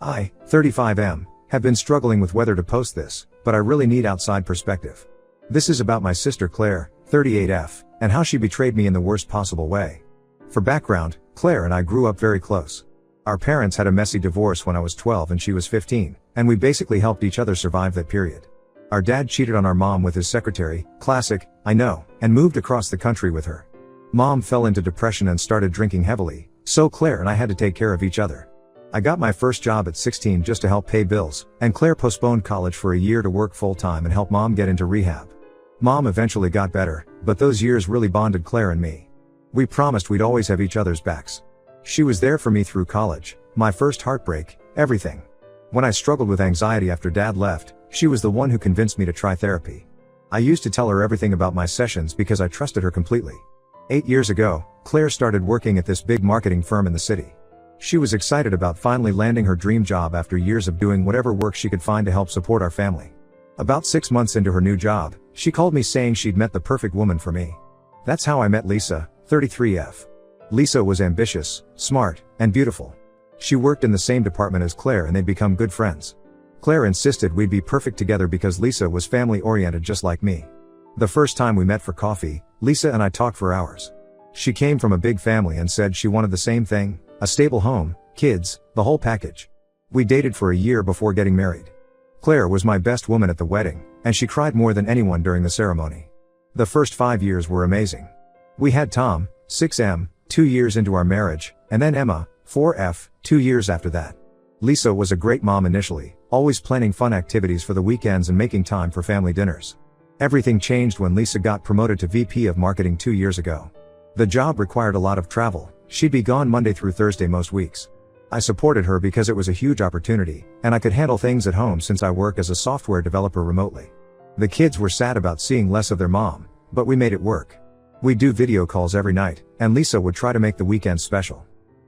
I, 35M, have been struggling with whether to post this, but I really need outside perspective. This is about my sister Claire, 38F, and how she betrayed me in the worst possible way. For background, Claire and I grew up very close. Our parents had a messy divorce when I was 12 and she was 15, and we basically helped each other survive that period. Our dad cheated on our mom with his secretary, classic, I know, and moved across the country with her. Mom fell into depression and started drinking heavily, so Claire and I had to take care of each other. I got my first job at 16 just to help pay bills, and Claire postponed college for a year to work full-time and help Mom get into rehab. Mom eventually got better, but those years really bonded Claire and me. We promised we'd always have each other's backs. She was there for me through college, my first heartbreak, everything. When I struggled with anxiety after Dad left, she was the one who convinced me to try therapy. I used to tell her everything about my sessions because I trusted her completely. 8 years ago, Claire started working at this big marketing firm in the city. She was excited about finally landing her dream job after years of doing whatever work she could find to help support our family. About 6 months into her new job, she called me saying she'd met the perfect woman for me. That's how I met Lisa, 33F. Lisa was ambitious, smart, and beautiful. She worked in the same department as Claire and they'd become good friends. Claire insisted we'd be perfect together because Lisa was family-oriented just like me. The first time we met for coffee, Lisa and I talked for hours. She came from a big family and said she wanted the same thing, a stable home, kids, the whole package. We dated for a year before getting married. Claire was my best woman at the wedding, and she cried more than anyone during the ceremony. The first 5 years were amazing. We had Tom, 6M, 2 years into our marriage, and then Emma, 4F, 2 years after that. Lisa was a great mom initially, always planning fun activities for the weekends and making time for family dinners. Everything changed when Lisa got promoted to VP of Marketing 2 years ago. The job required a lot of travel. She'd be gone Monday through Thursday most weeks. I supported her because it was a huge opportunity, and I could handle things at home since I work as a software developer remotely. The kids were sad about seeing less of their mom, but we made it work. We'd do video calls every night, and Lisa would try to make the weekends special.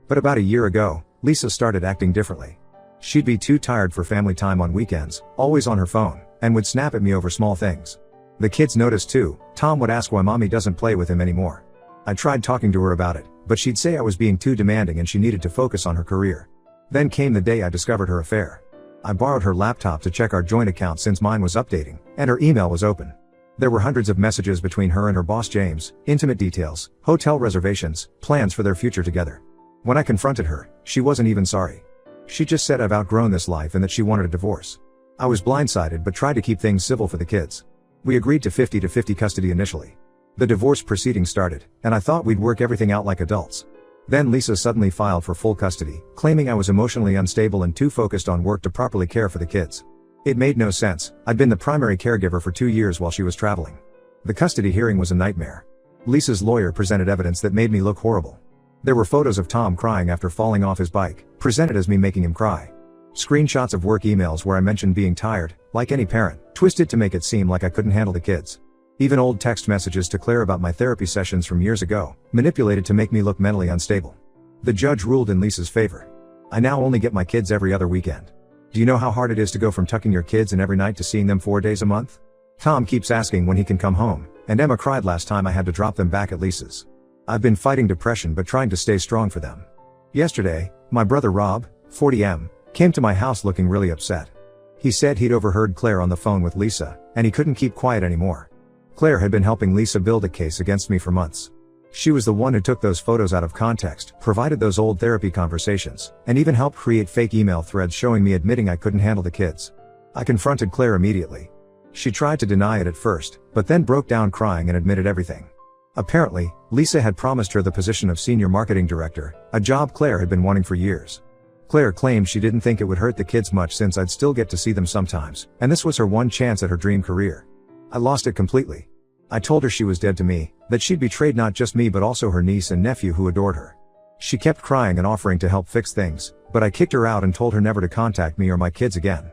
But about a year ago, Lisa started acting differently. She'd be too tired for family time on weekends, always on her phone, and would snap at me over small things. The kids noticed too. Tom would ask why mommy doesn't play with him anymore. I tried talking to her about it, but she'd say I was being too demanding and she needed to focus on her career. Then came the day I discovered her affair. I borrowed her laptop to check our joint account since mine was updating, and her email was open. There were hundreds of messages between her and her boss James, intimate details, hotel reservations, plans for their future together. When I confronted her, she wasn't even sorry. She just said I've outgrown this life and that she wanted a divorce. I was blindsided but tried to keep things civil for the kids. We agreed to 50-50 custody initially. The divorce proceedings started, and I thought we'd work everything out like adults. Then Lisa suddenly filed for full custody, claiming I was emotionally unstable and too focused on work to properly care for the kids. It made no sense. I'd been the primary caregiver for 2 years while she was traveling. The custody hearing was a nightmare. Lisa's lawyer presented evidence that made me look horrible. There were photos of Tom crying after falling off his bike, presented as me making him cry. Screenshots of work emails where I mentioned being tired, like any parent, twisted to make it seem like I couldn't handle the kids. Even old text messages to Claire about my therapy sessions from years ago, manipulated to make me look mentally unstable. The judge ruled in Lisa's favor. I now only get my kids every other weekend. Do you know how hard it is to go from tucking your kids in every night to seeing them 4 days a month? Tom keeps asking when he can come home, and Emma cried last time I had to drop them back at Lisa's. I've been fighting depression but trying to stay strong for them. Yesterday, my brother Rob, 40M, came to my house looking really upset. He said he'd overheard Claire on the phone with Lisa, and he couldn't keep quiet anymore. Claire had been helping Lisa build a case against me for months. She was the one who took those photos out of context, provided those old therapy conversations, and even helped create fake email threads showing me admitting I couldn't handle the kids. I confronted Claire immediately. She tried to deny it at first, but then broke down crying and admitted everything. Apparently, Lisa had promised her the position of senior marketing director, a job Claire had been wanting for years. Claire claimed she didn't think it would hurt the kids much since I'd still get to see them sometimes, and this was her one chance at her dream career. I lost it completely. I told her she was dead to me, that she'd betrayed not just me but also her niece and nephew who adored her. She kept crying and offering to help fix things, but I kicked her out and told her never to contact me or my kids again.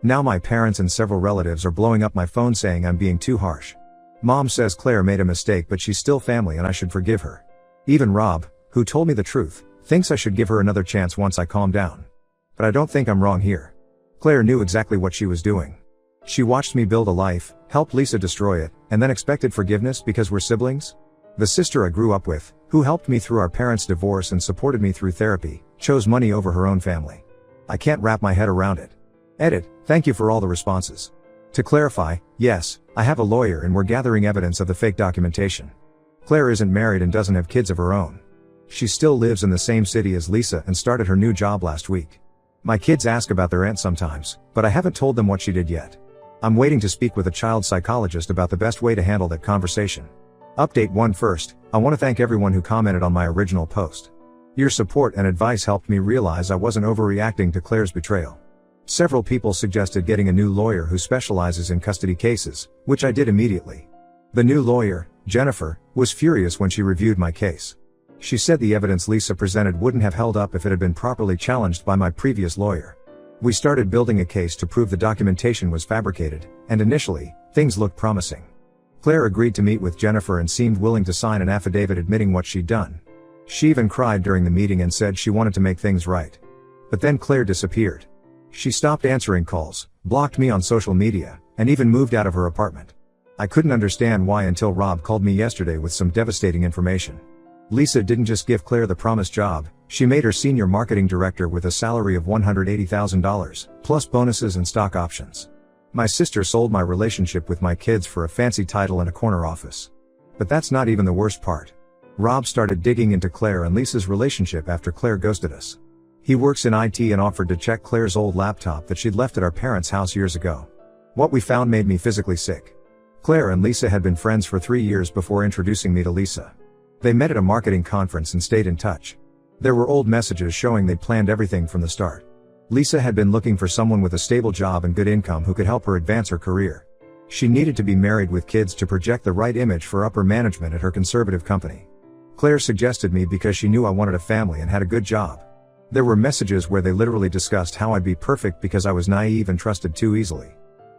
Now my parents and several relatives are blowing up my phone saying I'm being too harsh. Mom says Claire made a mistake but she's still family and I should forgive her. Even Rob, who told me the truth, thinks I should give her another chance once I calm down. But I don't think I'm wrong here. Claire knew exactly what she was doing. She watched me build a life, helped Lisa destroy it, and then expected forgiveness because we're siblings? The sister I grew up with, who helped me through our parents' divorce and supported me through therapy, chose money over her own family. I can't wrap my head around it. Edit, thank you for all the responses. To clarify, yes, I have a lawyer and we're gathering evidence of the fake documentation. Claire isn't married and doesn't have kids of her own. She still lives in the same city as Lisa and started her new job last week. My kids ask about their aunt sometimes, but I haven't told them what she did yet. I'm waiting to speak with a child psychologist about the best way to handle that conversation. Update 1 first, I want to thank everyone who commented on my original post. Your support and advice helped me realize I wasn't overreacting to Claire's betrayal. Several people suggested getting a new lawyer who specializes in custody cases, which I did immediately. The new lawyer, Jennifer, was furious when she reviewed my case. She said the evidence Lisa presented wouldn't have held up if it had been properly challenged by my previous lawyer. We started building a case to prove the documentation was fabricated, and initially, things looked promising. Claire agreed to meet with Jennifer and seemed willing to sign an affidavit admitting what she'd done. She even cried during the meeting and said she wanted to make things right. But then Claire disappeared. She stopped answering calls, blocked me on social media, and even moved out of her apartment. I couldn't understand why until Rob called me yesterday with some devastating information. Lisa didn't just give Claire the promised job, she made her senior marketing director with a salary of $180,000, plus bonuses and stock options. My sister sold my relationship with my kids for a fancy title and a corner office. But that's not even the worst part. Rob started digging into Claire and Lisa's relationship after Claire ghosted us. He works in IT and offered to check Claire's old laptop that she'd left at our parents' house years ago. What we found made me physically sick. Claire and Lisa had been friends for 3 years before introducing me to Lisa. They met at a marketing conference and stayed in touch. There were old messages showing they'd planned everything from the start. Lisa had been looking for someone with a stable job and good income who could help her advance her career. She needed to be married with kids to project the right image for upper management at her conservative company. Claire suggested me because she knew I wanted a family and had a good job. There were messages where they literally discussed how I'd be perfect because I was naive and trusted too easily.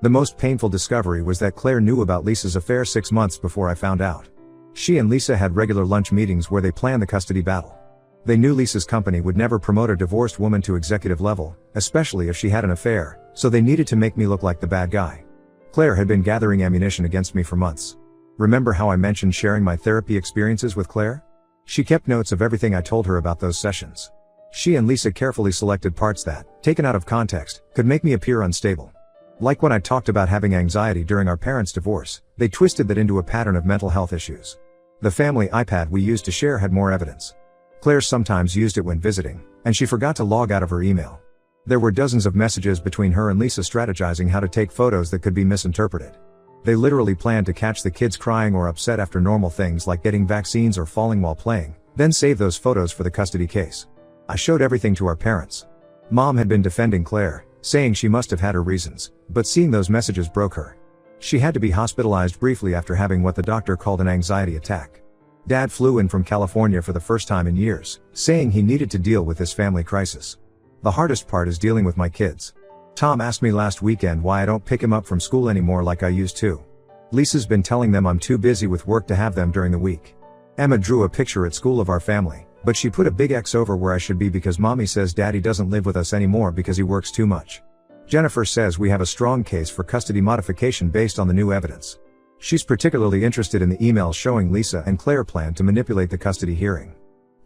The most painful discovery was that Claire knew about Lisa's affair 6 months before I found out. She and Lisa had regular lunch meetings where they planned the custody battle. They knew Lisa's company would never promote a divorced woman to executive level, especially if she had an affair, so they needed to make me look like the bad guy. Claire had been gathering ammunition against me for months. Remember how I mentioned sharing my therapy experiences with Claire? She kept notes of everything I told her about those sessions. She and Lisa carefully selected parts that, taken out of context, could make me appear unstable. Like when I talked about having anxiety during our parents' divorce, they twisted that into a pattern of mental health issues. The family iPad we used to share had more evidence. Claire sometimes used it when visiting, and she forgot to log out of her email. There were dozens of messages between her and Lisa strategizing how to take photos that could be misinterpreted. They literally planned to catch the kids crying or upset after normal things like getting vaccines or falling while playing, then save those photos for the custody case. I showed everything to our parents. Mom had been defending Claire, saying she must have had her reasons, but seeing those messages broke her. She had to be hospitalized briefly after having what the doctor called an anxiety attack. Dad flew in from California for the first time in years, saying he needed to deal with this family crisis. The hardest part is dealing with my kids. Tom asked me last weekend why I don't pick him up from school anymore like I used to. Lisa's been telling them I'm too busy with work to have them during the week. Emma drew a picture at school of our family, but she put a big X over where I should be because Mommy says Daddy doesn't live with us anymore because he works too much. Jennifer says we have a strong case for custody modification based on the new evidence. She's particularly interested in the emails showing Lisa and Claire plan to manipulate the custody hearing.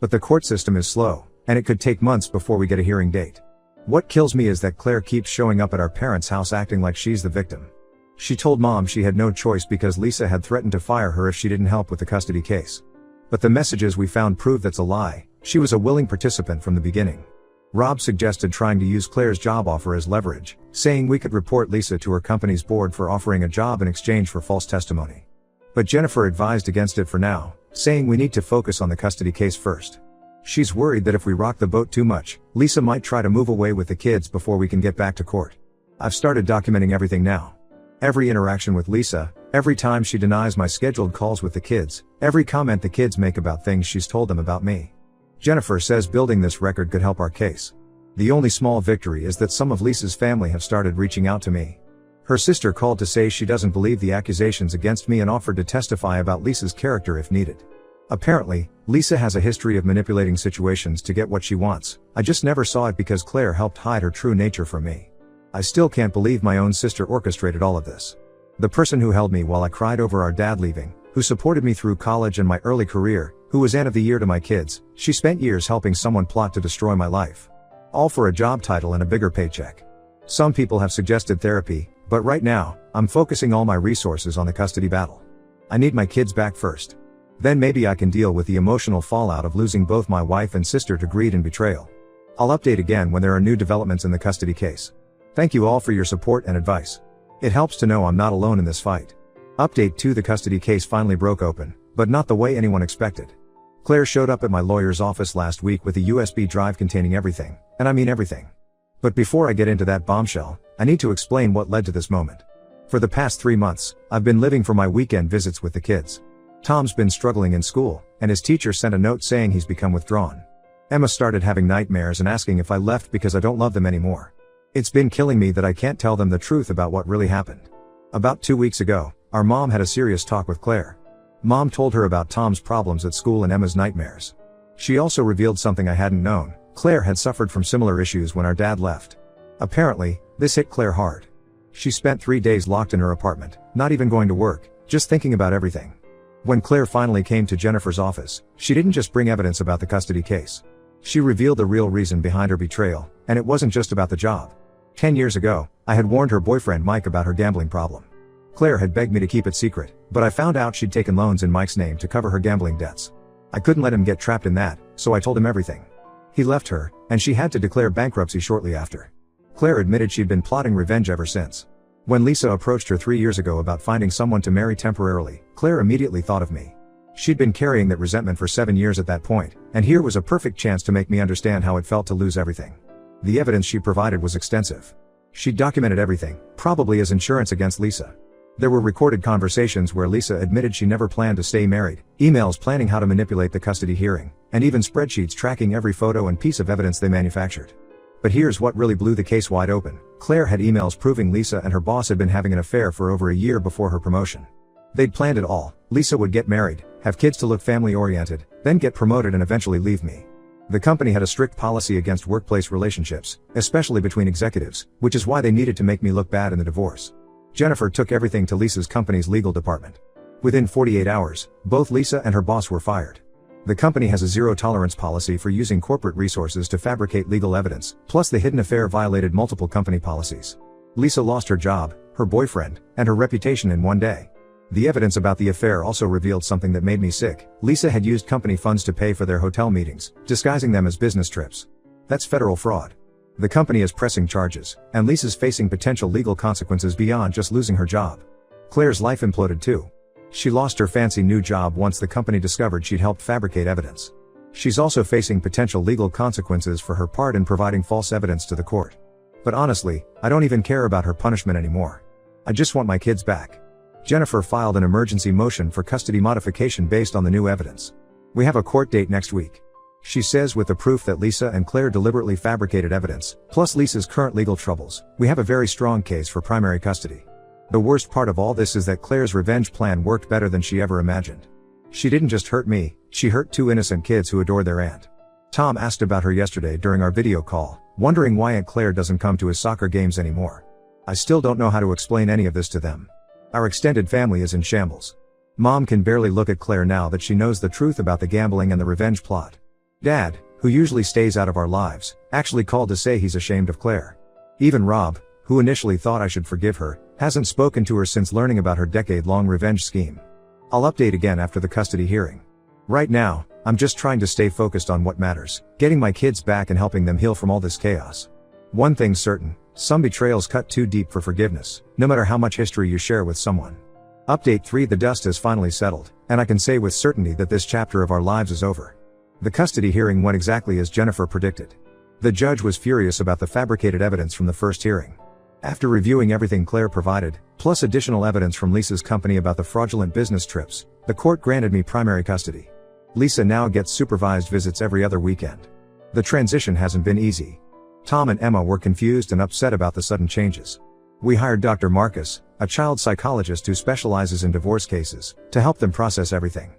But the court system is slow, and it could take months before we get a hearing date. What kills me is that Claire keeps showing up at our parents' house acting like she's the victim. She told Mom she had no choice because Lisa had threatened to fire her if she didn't help with the custody case. But the messages we found prove that's a lie. She was a willing participant from the beginning. Rob suggested trying to use Claire's job offer as leverage, saying we could report Lisa to her company's board for offering a job in exchange for false testimony. But Jennifer advised against it for now, saying we need to focus on the custody case first. She's worried that if we rock the boat too much, Lisa might try to move away with the kids before we can get back to court. I've started documenting everything now. Every interaction with Lisa, every time she denies my scheduled calls with the kids, every comment the kids make about things she's told them about me. Jennifer says building this record could help our case. The only small victory is that some of Lisa's family have started reaching out to me. Her sister called to say she doesn't believe the accusations against me and offered to testify about Lisa's character if needed. Apparently, Lisa has a history of manipulating situations to get what she wants. I just never saw it because Claire helped hide her true nature from me. I still can't believe my own sister orchestrated all of this. The person who held me while I cried over our dad leaving, who supported me through college and my early career, who was Aunt of the Year to my kids, she spent years helping someone plot to destroy my life. All for a job title and a bigger paycheck. Some people have suggested therapy, but right now, I'm focusing all my resources on the custody battle. I need my kids back first. Then maybe I can deal with the emotional fallout of losing both my wife and sister to greed and betrayal. I'll update again when there are new developments in the custody case. Thank you all for your support and advice. It helps to know I'm not alone in this fight. Update 2: The custody case finally broke open, but not the way anyone expected. Claire showed up at my lawyer's office last week with a USB drive containing everything, and I mean everything. But before I get into that bombshell, I need to explain what led to this moment. For the past 3 months, I've been living for my weekend visits with the kids. Tom's been struggling in school, and his teacher sent a note saying he's become withdrawn. Emma started having nightmares and asking if I left because I don't love them anymore. It's been killing me that I can't tell them the truth about what really happened. About 2 weeks ago, our mom had a serious talk with Claire. Mom told her about Tom's problems at school and Emma's nightmares. She also revealed something I hadn't known: Claire had suffered from similar issues when our dad left. Apparently, this hit Claire hard. She spent 3 days locked in her apartment, not even going to work, just thinking about everything. When Claire finally came to Jennifer's office, she didn't just bring evidence about the custody case. She revealed the real reason behind her betrayal, and it wasn't just about the job. 10 years ago, I had warned her boyfriend Mike about her gambling problem. Claire had begged me to keep it secret, but I found out she'd taken loans in Mike's name to cover her gambling debts. I couldn't let him get trapped in that, so I told him everything. He left her, and she had to declare bankruptcy shortly after. Claire admitted she'd been plotting revenge ever since. When Lisa approached her 3 years ago about finding someone to marry temporarily, Claire immediately thought of me. She'd been carrying that resentment for 7 years at that point, and here was a perfect chance to make me understand how it felt to lose everything. The evidence she provided was extensive. She documented everything, probably as insurance against Lisa. There were recorded conversations where Lisa admitted she never planned to stay married, emails planning how to manipulate the custody hearing, and even spreadsheets tracking every photo and piece of evidence they manufactured. But here's what really blew the case wide open. Claire had emails proving Lisa and her boss had been having an affair for over a year before her promotion. They'd planned it all. Lisa would get married, have kids to look family-oriented, then get promoted and eventually leave me. The company had a strict policy against workplace relationships, especially between executives, which is why they needed to make me look bad in the divorce. Jennifer took everything to Lisa's company's legal department. Within 48 hours, both Lisa and her boss were fired. The company has a zero-tolerance policy for using corporate resources to fabricate legal evidence, plus the hidden affair violated multiple company policies. Lisa lost her job, her boyfriend, and her reputation in one day. The evidence about the affair also revealed something that made me sick. Lisa had used company funds to pay for their hotel meetings, disguising them as business trips. That's federal fraud. The company is pressing charges, and Lisa's facing potential legal consequences beyond just losing her job. Claire's life imploded too. She lost her fancy new job once the company discovered she'd helped fabricate evidence. She's also facing potential legal consequences for her part in providing false evidence to the court. But honestly, I don't even care about her punishment anymore. I just want my kids back. Jennifer filed an emergency motion for custody modification based on the new evidence. We have a court date next week. She says with the proof that Lisa and Claire deliberately fabricated evidence, plus Lisa's current legal troubles, we have a very strong case for primary custody. The worst part of all this is that Claire's revenge plan worked better than she ever imagined. She didn't just hurt me, she hurt 2 innocent kids who adore their aunt. Tom asked about her yesterday during our video call, wondering why Aunt Claire doesn't come to his soccer games anymore. I still don't know how to explain any of this to them. Our extended family is in shambles. Mom can barely look at Claire now that she knows the truth about the gambling and the revenge plot. Dad, who usually stays out of our lives, actually called to say he's ashamed of Claire. Even Rob, who initially thought I should forgive her, hasn't spoken to her since learning about her decade-long revenge scheme. I'll update again after the custody hearing. Right now, I'm just trying to stay focused on what matters, getting my kids back and helping them heal from all this chaos. One thing's certain, some betrayals cut too deep for forgiveness, no matter how much history you share with someone. Update 3: The dust has finally settled, and I can say with certainty that this chapter of our lives is over. The custody hearing went exactly as Jennifer predicted. The judge was furious about the fabricated evidence from the first hearing. After reviewing everything Claire provided, plus additional evidence from Lisa's company about the fraudulent business trips, the court granted me primary custody. Lisa now gets supervised visits every other weekend. The transition hasn't been easy. Tom and Emma were confused and upset about the sudden changes. We hired Dr. Marcus, a child psychologist who specializes in divorce cases, to help them process everything.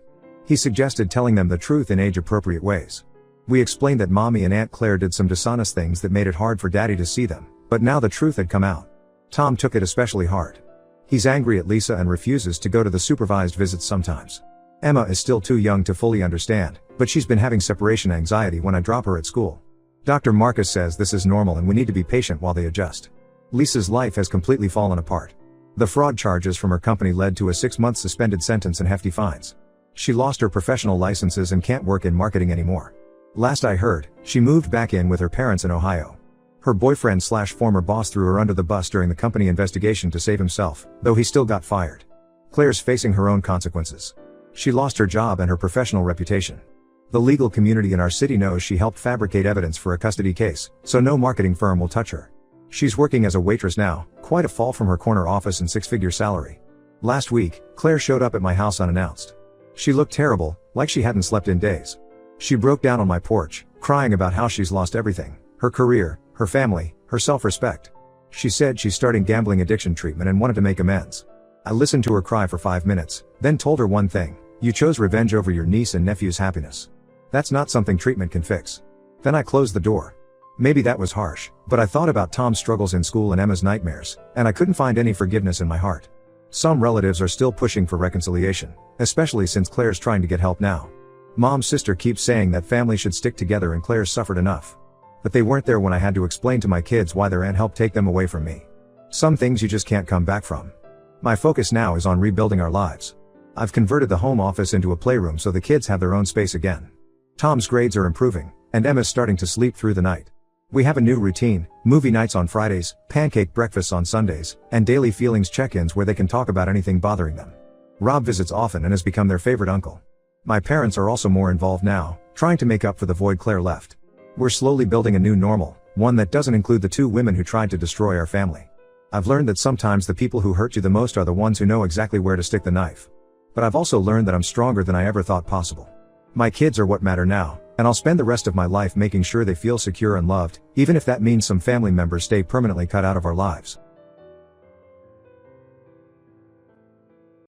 He suggested telling them the truth in age-appropriate ways. We explained that Mommy and Aunt Claire did some dishonest things that made it hard for Daddy to see them, but now the truth had come out. Tom took it especially hard. He's angry at Lisa and refuses to go to the supervised visits sometimes. Emma is still too young to fully understand, but she's been having separation anxiety when I drop her at school. Dr. Marcus says this is normal and we need to be patient while they adjust. Lisa's life has completely fallen apart. The fraud charges from her company led to a 6-month suspended sentence and hefty fines. She lost her professional licenses and can't work in marketing anymore. Last I heard, she moved back in with her parents in Ohio. Her boyfriend/former boss threw her under the bus during the company investigation to save himself, though he still got fired. Claire's facing her own consequences. She lost her job and her professional reputation. The legal community in our city knows she helped fabricate evidence for a custody case, so no marketing firm will touch her. She's working as a waitress now, quite a fall from her corner office and 6-figure salary. Last week, Claire showed up at my house unannounced. She looked terrible, like she hadn't slept in days. She broke down on my porch, crying about how she's lost everything: her career, her family, her self-respect. She said she's starting gambling addiction treatment and wanted to make amends. I listened to her cry for 5 minutes, then told her one thing: you chose revenge over your niece and nephew's happiness. That's not something treatment can fix. Then I closed the door. Maybe that was harsh, but I thought about Tom's struggles in school and Emma's nightmares, and I couldn't find any forgiveness in my heart. Some relatives are still pushing for reconciliation, especially since Claire's trying to get help now. Mom's sister keeps saying that families should stick together and Claire's suffered enough. But they weren't there when I had to explain to my kids why their aunt helped take them away from me. Some things you just can't come back from. My focus now is on rebuilding our lives. I've converted the home office into a playroom so the kids have their own space again. Tom's grades are improving, and Emma's starting to sleep through the night. We have a new routine: movie nights on Fridays, pancake breakfasts on Sundays, and daily feelings check-ins where they can talk about anything bothering them. Rob visits often and has become their favorite uncle. My parents are also more involved now, trying to make up for the void Claire left. We're slowly building a new normal, one that doesn't include the 2 women who tried to destroy our family. I've learned that sometimes the people who hurt you the most are the ones who know exactly where to stick the knife. But I've also learned that I'm stronger than I ever thought possible. My kids are what matter now, and I'll spend the rest of my life making sure they feel secure and loved, even if that means some family members stay permanently cut out of our lives.